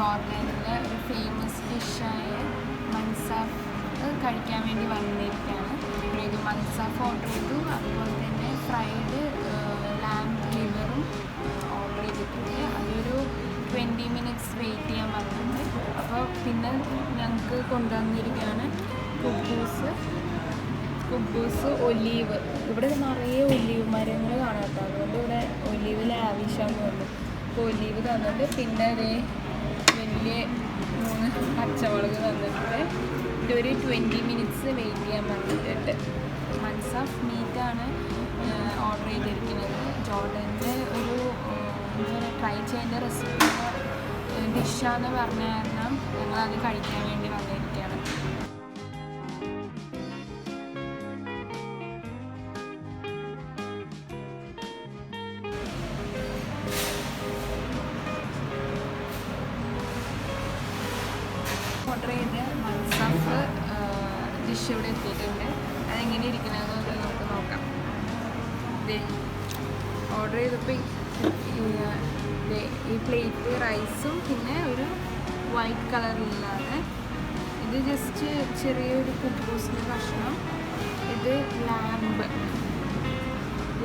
ജോർഡനിലെ ഒരു ഫേമസ് ഡിഷായ മൻസാഫ് കഴിക്കാൻ വേണ്ടി വന്നിരിക്കുകയാണ്. ഇത് മൻസാഫ് ഓർഡർ ചെയ്തു. അതുപോലെ തന്നെ ഫ്രൈഡ് ലാംബ് ലിവറും ഓർഡർ ചെയ്തിട്ടുണ്ട്. അതൊരു 20 minutes വെയിറ്റ് ചെയ്യാൻ പറഞ്ഞിട്ടുണ്ട്. അപ്പോൾ പിന്നെ ഞങ്ങൾക്ക് കൊണ്ടുവന്നിരിക്കുകയാണ് കുബൂസ് ഒലീവ്. ഇവിടെ നിറയെ ഒലീവ് മരങ്ങൾ കാണാം കേട്ടോ. അതുകൊണ്ട് ഇവിടെ ഒലീവ് ലാവിഷാന്ന് പറഞ്ഞു. അപ്പോൾ ഒലീവ് തന്നിട്ട് പിന്നെ വലിയ 3 പച്ചമുളക് തന്നിട്ടുണ്ട്. ഇതൊരു 20 minutes വെയിറ്റ് ചെയ്യാൻ പറഞ്ഞിട്ടുണ്ട്. മൻസാഫ് മീറ്റാണ് ഓർഡർ ചെയ്തിരിക്കുന്നത്. ജോർഡനിലെ ഒരു ട്രൈ ചെയ്യേണ്ട റെസിപ്പി ഡിഷാന്ന് പറഞ്ഞ കാരണം ഞങ്ങളത് കഴിക്കാൻ വേണ്ടി വന്നിരിക്കുകയാണ്. ഓർഡർ ചെയ്ത് മൻസാഫ് ഡിഷ് ഇവിടെ എത്തിയിട്ടുണ്ട്. അതെങ്ങനെ ഇരിക്കണമെന്ന് നമുക്ക് നോക്കാം. ഓർഡർ ചെയ്തപ്പോൾ ഈ പ്ലേറ്റ് റൈസും പിന്നെ ഒരു വൈറ്റ് കളറിലാണ്. ഇത് ജസ്റ്റ് ചെറിയൊരു കുബൂസിൻ്റെ കഷ്ണം. ഇത്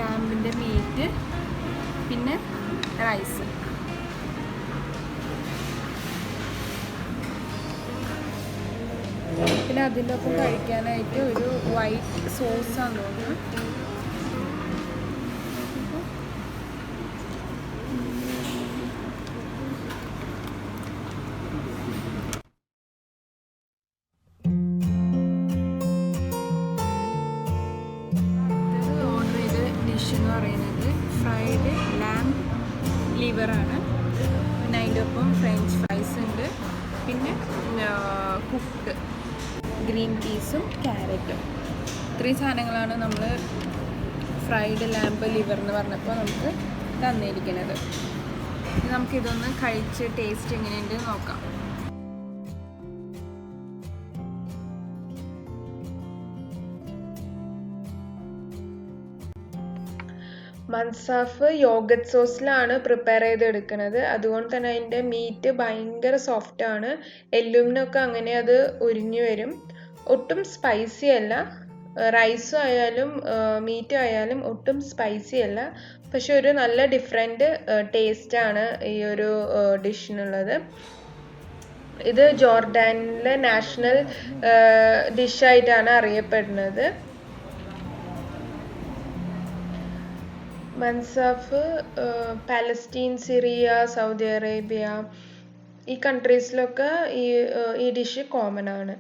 ലാമ്പിൻ്റെ മീറ്റ് പിന്നെ റൈസ്. പിന്നെ അതിൻ്റെ ഒപ്പം കഴിക്കാനായിട്ട് ഒരു വൈറ്റ് സോസാന്ന് തോന്നുന്നു. ഓർഡർ ചെയ്ത ഡിഷ് എന്ന് പറയുന്നത് ഫ്രൈഡ് ലാംബ് ലിവറാണ്. പിന്നെ അതിൻ്റെ ഒപ്പം ഫ്രഞ്ച് ഫ്രൈസ് ഉണ്ട്. പിന്നെ കുക്ക് ഗ്രീൻ പീസും ക്യാരറ്റും. ഇത്രയും സാധനങ്ങളാണ് നമ്മൾ ഫ്രൈഡ് ലാംബ് ലിവർ എന്ന് പറഞ്ഞപ്പോൾ നമുക്ക് തന്നിരിക്കുന്നത്. നമുക്കിതൊന്ന് കഴിച്ച് ടേസ്റ്റ് എങ്ങനെയുണ്ട് നോക്കാം. മൻസാഫ് യോഗട്ട് സോസിലാണ് പ്രിപ്പയർ ചെയ്തെടുക്കുന്നത്. അതുകൊണ്ട് തന്നെ അതിൻ്റെ മീറ്റ് ഭയങ്കര സോഫ്റ്റാണ്. എല്ലുമിനൊക്കെ അങ്ങനെ അത് ഉരിഞ്ഞു വരും. ഒട്ടും സ്പൈസി അല്ല. റൈസും ആയാലും മീറ്റും ആയാലും ഒട്ടും സ്പൈസി അല്ല. പക്ഷെ ഒരു നല്ല ഡിഫറെൻറ്റ് ടേസ്റ്റാണ് ഈ ഒരു ഡിഷിനുള്ളത്. ഇത് ജോർഡാനിലെ നാഷണൽ ഡിഷായിട്ടാണ് അറിയപ്പെടുന്നത്. മൻസാഫ് പാലസ്റ്റീൻ, സിറിയ, സൗദി അറേബ്യ ഈ കൺട്രീസിലൊക്കെ ഈ ഡിഷ് കോമൺ ആണ്.